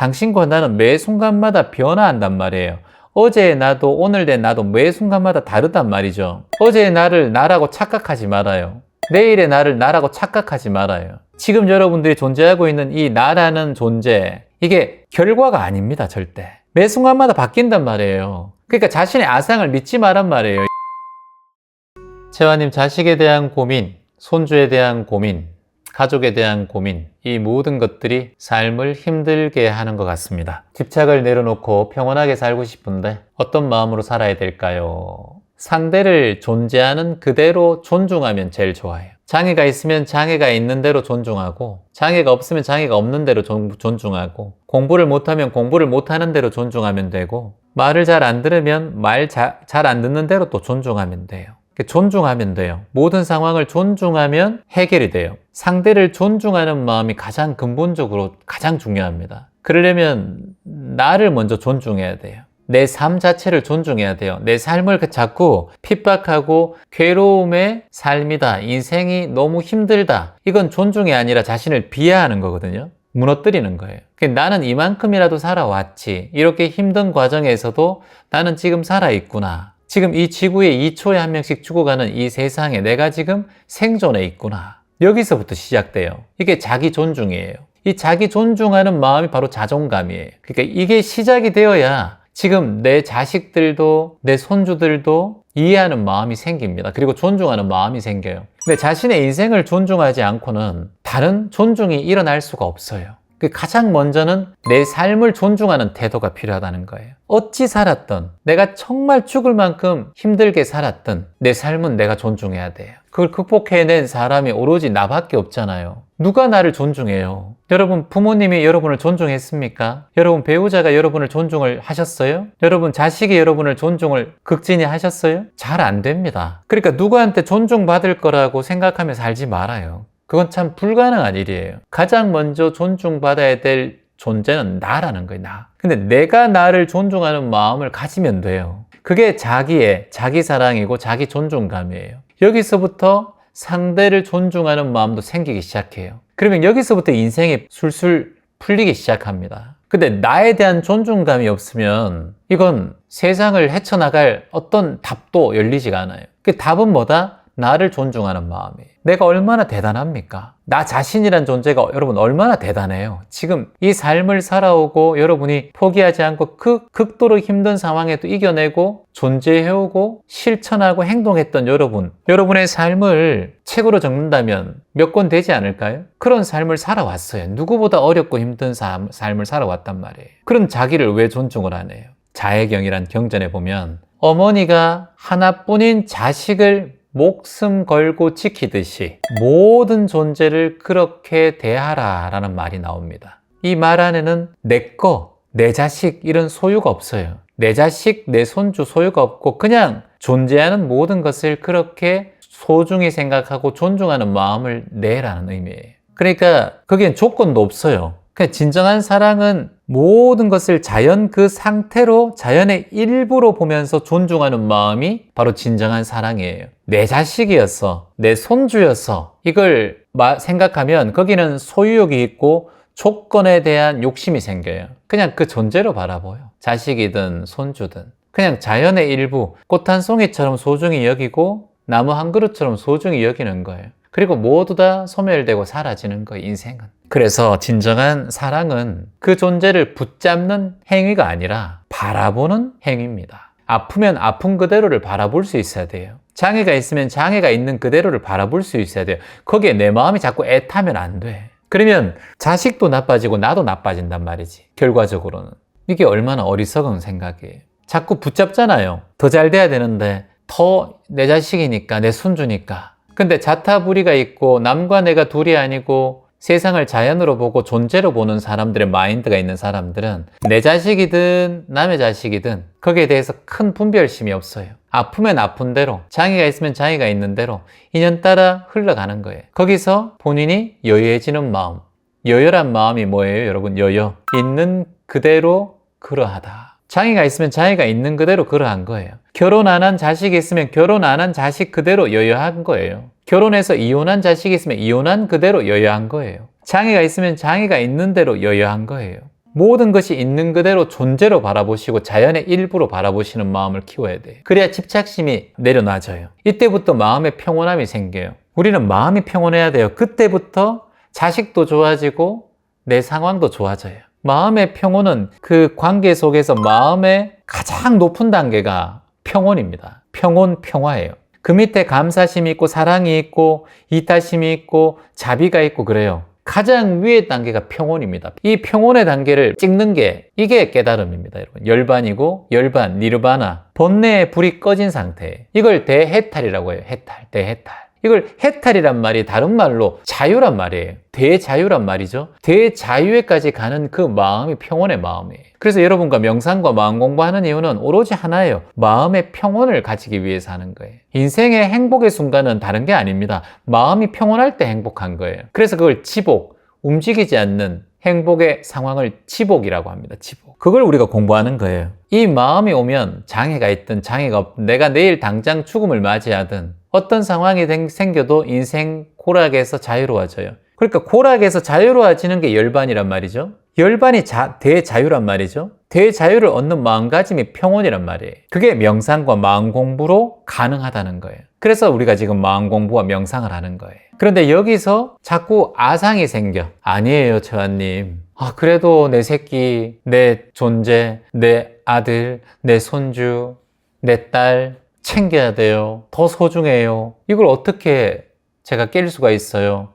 당신과 나는 매 순간마다 변화한단 말이에요. 어제의 나도 오늘의 나도 매 순간마다 다르단 말이죠. 어제의 나를 나라고 착각하지 말아요. 내일의 나를 나라고 착각하지 말아요. 지금 여러분들이 존재하고 있는 이 나라는 존재, 이게 결과가 아닙니다. 절대. 매 순간마다 바뀐단 말이에요. 그러니까 자신의 아상을 믿지 말란 말이에요. 채화님, 자식에 대한 고민, 손주에 대한 고민, 가족에 대한 고민, 이 모든 것들이 삶을 힘들게 하는 것 같습니다. 집착을 내려놓고 평온하게 살고 싶은데 어떤 마음으로 살아야 될까요? 상대를 존재하는 그대로 존중하면 제일 좋아요. 장애가 있으면 장애가 있는 대로 존중하고, 장애가 없으면 장애가 없는 대로 존중하고, 공부를 못하면 공부를 못하는 대로 존중하면 되고, 말을 잘 안 들으면 말 잘 안 듣는 대로 또 존중하면 돼요. 존중하면 돼요. 모든 상황을 존중하면 해결이 돼요. 상대를 존중하는 마음이 가장 근본적으로 가장 중요합니다. 그러려면 나를 먼저 존중해야 돼요. 내 삶 자체를 존중해야 돼요. 내 삶을 자꾸 핍박하고 괴로움의 삶이다, 인생이 너무 힘들다, 이건 존중이 아니라 자신을 비하하는 거거든요. 무너뜨리는 거예요. 나는 이만큼이라도 살아왔지, 이렇게 힘든 과정에서도 나는 지금 살아있구나, 지금 이 지구에 2초에 한 명씩 죽어가는 이 세상에 내가 지금 생존해 있구나, 여기서부터 시작돼요. 이게 자기 존중이에요. 이 자기 존중하는 마음이 바로 자존감이에요. 그러니까 이게 시작이 되어야 지금 내 자식들도 내 손주들도 이해하는 마음이 생깁니다. 그리고 존중하는 마음이 생겨요. 근데 자신의 인생을 존중하지 않고는 다른 존중이 일어날 수가 없어요. 가장 먼저는 내 삶을 존중하는 태도가 필요하다는 거예요. 어찌 살았던, 내가 정말 죽을 만큼 힘들게 살았던 내 삶은 내가 존중해야 돼요. 그걸 극복해낸 사람이 오로지 나밖에 없잖아요. 누가 나를 존중해요? 여러분, 부모님이 여러분을 존중했습니까? 여러분, 배우자가 여러분을 존중을 하셨어요? 여러분, 자식이 여러분을 존중을 극진히 하셨어요? 잘 안 됩니다. 그러니까 누구한테 존중받을 거라고 생각하며 살지 말아요. 그건 참 불가능한 일이에요. 가장 먼저 존중받아야 될 존재는 나라는 거예요, 나. 근데 내가 나를 존중하는 마음을 가지면 돼요. 그게 자기 사랑이고 자기 존중감이에요. 여기서부터 상대를 존중하는 마음도 생기기 시작해요. 그러면 여기서부터 인생이 술술 풀리기 시작합니다. 근데 나에 대한 존중감이 없으면 이건 세상을 헤쳐나갈 어떤 답도 열리지가 않아요. 그 답은 뭐다? 나를 존중하는 마음이에요. 내가 얼마나 대단합니까? 나 자신이란 존재가 여러분 얼마나 대단해요. 지금 이 삶을 살아오고 여러분이 포기하지 않고 극도로 힘든 상황에도 이겨내고 존재해오고 실천하고 행동했던 여러분의 삶을 책으로 적는다면 몇 권 되지 않을까요? 그런 삶을 살아왔어요. 누구보다 어렵고 힘든 삶을 살아왔단 말이에요. 그런 자기를 왜 존중을 안 해요? 자해경이란 경전에 보면 어머니가 하나뿐인 자식을 목숨 걸고 지키듯이 모든 존재를 그렇게 대하라 라는 말이 나옵니다. 이 말 안에는 내 거, 내 자식 이런 소유가 없어요. 내 자식, 내 손주 소유가 없고 그냥 존재하는 모든 것을 그렇게 소중히 생각하고 존중하는 마음을 내라는 의미예요. 그러니까 거기엔 조건도 없어요. 그냥 진정한 사랑은 모든 것을 자연 그 상태로 자연의 일부로 보면서 존중하는 마음이 바로 진정한 사랑이에요. 내 자식이었어, 내 손주였어, 이걸 생각하면 거기는 소유욕이 있고 조건에 대한 욕심이 생겨요. 그냥 그 존재로 바라보여. 자식이든 손주든 그냥 자연의 일부, 꽃 한 송이처럼 소중히 여기고 나무 한 그루처럼 소중히 여기는 거예요. 그리고 모두 다 소멸되고 사라지는 거예요, 인생은. 그래서 진정한 사랑은 그 존재를 붙잡는 행위가 아니라 바라보는 행위입니다. 아프면 아픈 그대로를 바라볼 수 있어야 돼요. 장애가 있으면 장애가 있는 그대로를 바라볼 수 있어야 돼요. 거기에 내 마음이 자꾸 애타면 안 돼. 그러면 자식도 나빠지고 나도 나빠진단 말이지, 결과적으로는. 이게 얼마나 어리석은 생각이에요. 자꾸 붙잡잖아요. 더 잘 돼야 되는데 더 내 자식이니까, 내 손주니까. 근데 자타부리가 있고 남과 내가 둘이 아니고 세상을 자연으로 보고 존재로 보는 사람들의 마인드가 있는 사람들은 내 자식이든 남의 자식이든 거기에 대해서 큰 분별심이 없어요. 아프면 아픈 대로, 장애가 있으면 장애가 있는 대로 인연따라 흘러가는 거예요. 거기서 본인이 여유해지는 마음, 여유란 마음이 뭐예요, 여러분? 여유, 있는 그대로 그러하다. 장애가 있으면 장애가 있는 그대로 그러한 거예요. 결혼 안 한 자식이 있으면 결혼 안 한 자식 그대로 여유한 거예요. 결혼해서 이혼한 자식이 있으면 이혼한 그대로 여유한 거예요. 장애가 있으면 장애가 있는 대로 여유한 거예요. 모든 것이 있는 그대로 존재로 바라보시고 자연의 일부로 바라보시는 마음을 키워야 돼요. 그래야 집착심이 내려놔져요. 이때부터 마음의 평온함이 생겨요. 우리는 마음이 평온해야 돼요. 그때부터 자식도 좋아지고 내 상황도 좋아져요. 마음의 평온은 그 관계 속에서 마음의 가장 높은 단계가 평온입니다. 평온, 평화예요. 그 밑에 감사심이 있고 사랑이 있고 이타심이 있고 자비가 있고 그래요. 가장 위의 단계가 평온입니다. 이 평온의 단계를 찍는 게 이게 깨달음입니다, 여러분. 열반이고 열반, 니르바나, 본래의 불이 꺼진 상태예요. 이걸 대해탈이라고 해요. 해탈, 대해탈. 이걸 해탈이란 말이 다른 말로 자유란 말이에요. 대자유란 말이죠. 대자유에까지 가는 그 마음이 평온의 마음이에요. 그래서 여러분과 명상과 마음 공부하는 이유는 오로지 하나예요. 마음의 평온을 가지기 위해서 하는 거예요. 인생의 행복의 순간은 다른 게 아닙니다. 마음이 평온할 때 행복한 거예요. 그래서 그걸 치복, 움직이지 않는 행복의 상황을 치복이라고 합니다. 치복. 그걸 우리가 공부하는 거예요. 이 마음이 오면 장애가 있든 장애가 없든 내가 내일 당장 죽음을 맞이하든 어떤 상황이 생겨도 인생 고락에서 자유로워져요. 그러니까 고락에서 자유로워지는 게 열반이란 말이죠. 열반이 대자유란 말이죠. 대자유를 얻는 마음가짐이 평온이란 말이에요. 그게 명상과 마음 공부로 가능하다는 거예요. 그래서 우리가 지금 마음 공부와 명상을 하는 거예요. 그런데 여기서 자꾸 아상이 생겨. 아니에요, 최환님. 그래도 내 새끼, 내 존재, 내 아들, 내 손주, 내 딸 챙겨야 돼요. 더 소중해요. 이걸 어떻게 제가 깰 수가 있어요?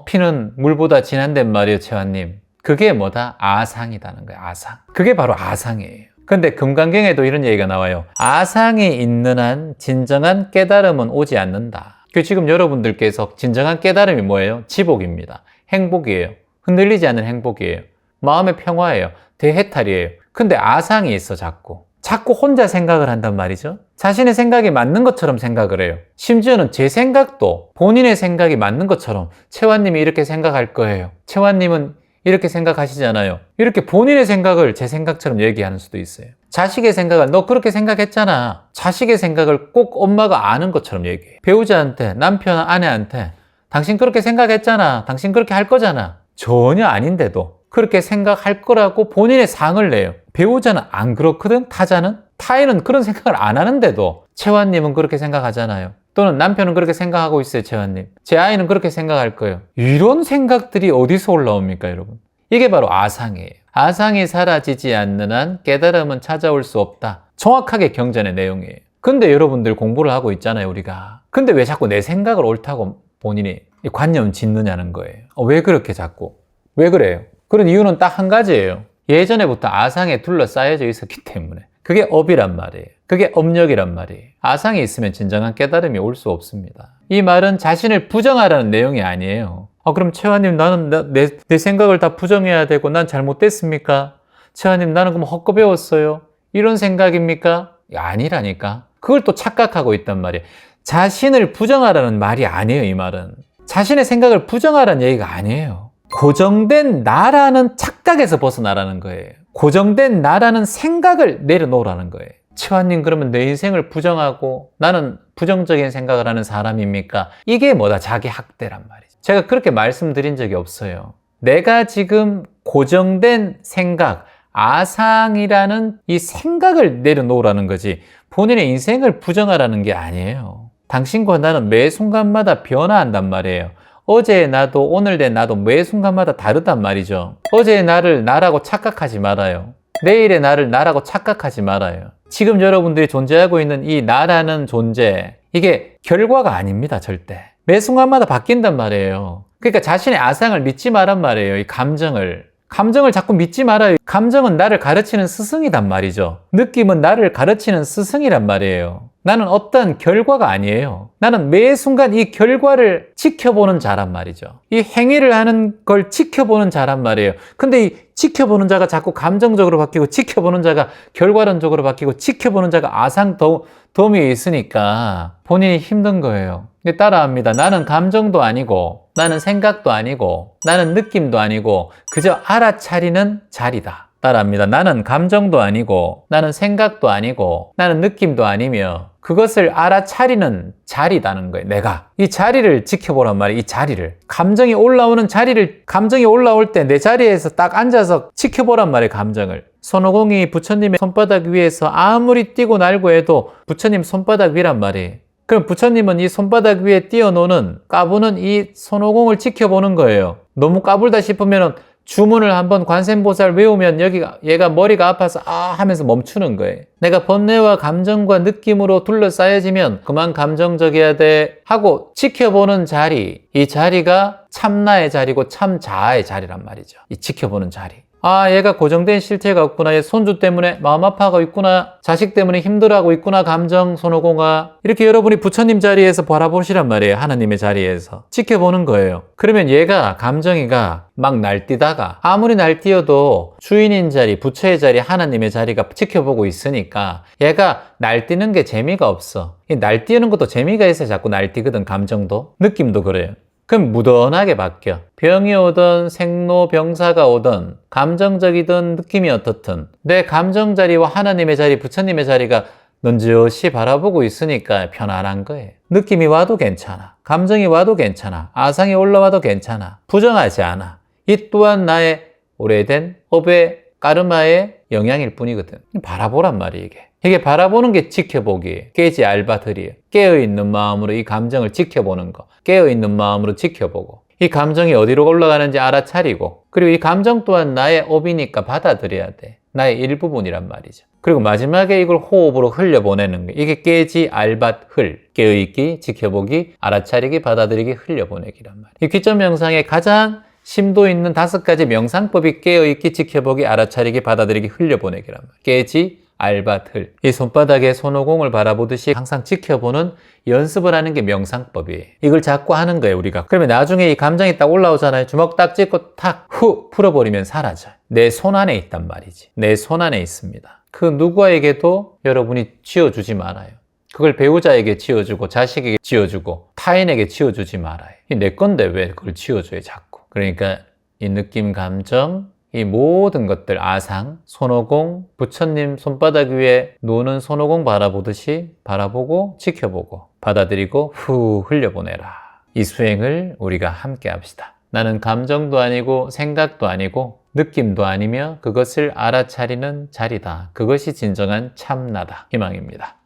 피는 물보다 진한단 말이에요, 최환님. 그게 뭐다? 아상이라는 거예요, 아상. 그게 바로 아상이에요. 근데 금강경에도 이런 얘기가 나와요. 아상이 있는 한 진정한 깨달음은 오지 않는다. 지금 여러분들께서 진정한 깨달음이 뭐예요? 지복입니다. 행복이에요. 흔들리지 않는 행복이에요. 마음의 평화예요. 대해탈이에요. 근데 아상이 있어, 자꾸 혼자 생각을 한단 말이죠. 자신의 생각이 맞는 것처럼 생각을 해요. 심지어는 제 생각도 본인의 생각이 맞는 것처럼 채환님이 이렇게 생각할 거예요. 채환님은 이렇게 생각하시잖아요. 이렇게 본인의 생각을 제 생각처럼 얘기하는 수도 있어요. 자식의 생각을 너 그렇게 생각했잖아. 자식의 생각을 꼭 엄마가 아는 것처럼 얘기해요. 배우자한테, 남편, 아내한테 당신 그렇게 생각했잖아. 당신 그렇게 할 거잖아. 전혀 아닌데도 그렇게 생각할 거라고 본인의 상을 내요. 배우자는 안 그렇거든, 타인은 그런 생각을 안 하는데도 채환님은 그렇게 생각하잖아요. 또는 남편은 그렇게 생각하고 있어요, 채환님. 제 아이는 그렇게 생각할 거예요. 이런 생각들이 어디서 올라옵니까, 여러분? 이게 바로 아상이에요. 아상이 사라지지 않는 한 깨달음은 찾아올 수 없다. 정확하게 경전의 내용이에요. 근데 여러분들 공부를 하고 있잖아요, 우리가. 근데 왜 자꾸 내 생각을 옳다고 본인이 관념 짓느냐는 거예요. 왜 그렇게 자꾸? 왜 그래요? 그런 이유는 딱 한 가지예요. 예전에부터 아상에 둘러싸여져 있었기 때문에. 그게 업이란 말이에요. 그게 업력이란 말이에요. 아상이 있으면 진정한 깨달음이 올 수 없습니다. 이 말은 자신을 부정하라는 내용이 아니에요. 그럼 채환님, 나는 내 생각을 다 부정해야 되고 난 잘못됐습니까? 채환님, 나는 그럼 헛거배웠어요? 이런 생각입니까? 아니라니까. 그걸 또 착각하고 있단 말이에요. 자신을 부정하라는 말이 아니에요, 이 말은. 자신의 생각을 부정하라는 얘기가 아니에요. 고정된 나라는 착각에서 벗어나라는 거예요. 고정된 나라는 생각을 내려놓으라는 거예요. 채환님, 그러면 내 인생을 부정하고 나는 부정적인 생각을 하는 사람입니까? 이게 뭐다? 자기 학대란 말이죠. 제가 그렇게 말씀드린 적이 없어요. 내가 지금 고정된 생각, 아상이라는 이 생각을 내려놓으라는 거지 본인의 인생을 부정하라는 게 아니에요. 당신과 나는 매 순간마다 변화한단 말이에요. 어제의 나도 오늘의 나도 매 순간마다 다르단 말이죠. 어제의 나를 나라고 착각하지 말아요. 내일의 나를 나라고 착각하지 말아요. 지금 여러분들이 존재하고 있는 이 나라는 존재, 이게 결과가 아닙니다, 절대. 매 순간마다 바뀐단 말이에요. 그러니까 자신의 아상을 믿지 말란 말이에요. 이 감정을 자꾸 믿지 말아요. 감정은 나를 가르치는 스승이란 말이죠. 느낌은 나를 가르치는 스승이란 말이에요. 나는 어떤 결과가 아니에요. 나는 매 순간 이 결과를 지켜보는 자란 말이죠. 이 행위를 하는 걸 지켜보는 자란 말이에요. 근데 이 지켜보는 자가 자꾸 감정적으로 바뀌고 지켜보는 자가 결과론적으로 바뀌고 지켜보는 자가 아상덤이 있으니까 본인이 힘든 거예요. 근데 따라합니다. 나는 감정도 아니고 나는 생각도 아니고 나는 느낌도 아니고 그저 알아차리는 자리다. 따라합니다. 나는 감정도 아니고 나는 생각도 아니고 나는 느낌도 아니며 그것을 알아차리는 자리다는 거예요. 내가 이 자리를 지켜보란 말이에요. 이 자리를, 감정이 올라오는 자리를, 감정이 올라올 때 내 자리에서 딱 앉아서 지켜보란 말이에요. 감정을. 손오공이 부처님의 손바닥 위에서 아무리 뛰고 날고 해도 부처님 손바닥 위란 말이에요. 그럼 부처님은 이 손바닥 위에 뛰어노는, 까부는 이 손오공을 지켜보는 거예요. 너무 까불다 싶으면 주문을 한번 관세음보살 외우면 얘가 머리가 아파서 하면서 멈추는 거예요. 내가 번뇌와 감정과 느낌으로 둘러싸여지면 그만 감정적이어야 돼 하고 지켜보는 자리, 이 자리가 참나의 자리고 참자아의 자리란 말이죠. 이 지켜보는 자리. 얘가 고정된 실체가 없구나. 얘 손주 때문에 마음 아파하고 있구나. 자식 때문에 힘들어하고 있구나. 감정, 손오공아. 이렇게 여러분이 부처님 자리에서 바라보시란 말이에요. 하나님의 자리에서. 지켜보는 거예요. 그러면 얘가, 감정이가 막 날뛰다가 아무리 날뛰어도 주인인 자리, 부처의 자리, 하나님의 자리가 지켜보고 있으니까 얘가 날뛰는 게 재미가 없어. 이 날뛰는 것도 재미가 있어야 자꾸 날뛰거든. 감정도. 느낌도 그래요. 그럼 무던하게 바뀌어. 병이 오든 생로병사가 오든 감정적이든 느낌이 어떻든 내 감정 자리와 하나님의 자리, 부처님의 자리가 넌지시 바라보고 있으니까 편안한 거예요. 느낌이 와도 괜찮아. 감정이 와도 괜찮아. 아상이 올라와도 괜찮아. 부정하지 않아. 이 또한 나의 오래된 업의 까르마의 영향일 뿐이거든. 바라보란 말이에요, 이게. 이게 바라보는 게 지켜보기, 깨지 알바들이에요. 깨어있는 마음으로 이 감정을 지켜보는 거. 깨어있는 마음으로 지켜보고 이 감정이 어디로 올라가는지 알아차리고, 그리고 이 감정 또한 나의 업이니까 받아들여야 돼. 나의 일부분이란 말이죠. 그리고 마지막에 이걸 호흡으로 흘려보내는 거. 이게 깨지 알밭 흘. 깨어있기, 지켜보기, 알아차리기, 받아들이기, 흘려보내기란 말이에요. 이 귀점 명상의 가장 심도 있는 5가지 명상법이 깨어있기, 지켜보기, 알아차리기, 받아들이기, 흘려보내기란 말이에요. 깨지 알바틀. 이 손바닥에 손오공을 바라보듯이 항상 지켜보는 연습을 하는 게 명상법이에요. 이걸 자꾸 하는 거예요, 우리가. 그러면 나중에 이 감정이 딱 올라오잖아요. 주먹 딱 쥐고 탁 후 풀어버리면 사라져요. 내 손 안에 있단 말이지. 내 손 안에 있습니다. 그 누구에게도 여러분이 쥐어주지 말아요. 그걸 배우자에게 쥐어주고 자식에게 쥐어주고 타인에게 쥐어주지 말아요. 이 내 건데 왜 그걸 쥐어줘요, 자꾸. 그러니까 이 느낌, 감정, 이 모든 것들, 아상, 손오공, 부처님 손바닥 위에 노는 손오공 바라보듯이 바라보고 지켜보고 받아들이고 후 흘려보내라. 이 수행을 우리가 함께 합시다. 나는 감정도 아니고 생각도 아니고 느낌도 아니며 그것을 알아차리는 자리다. 그것이 진정한 참나다. 희망입니다.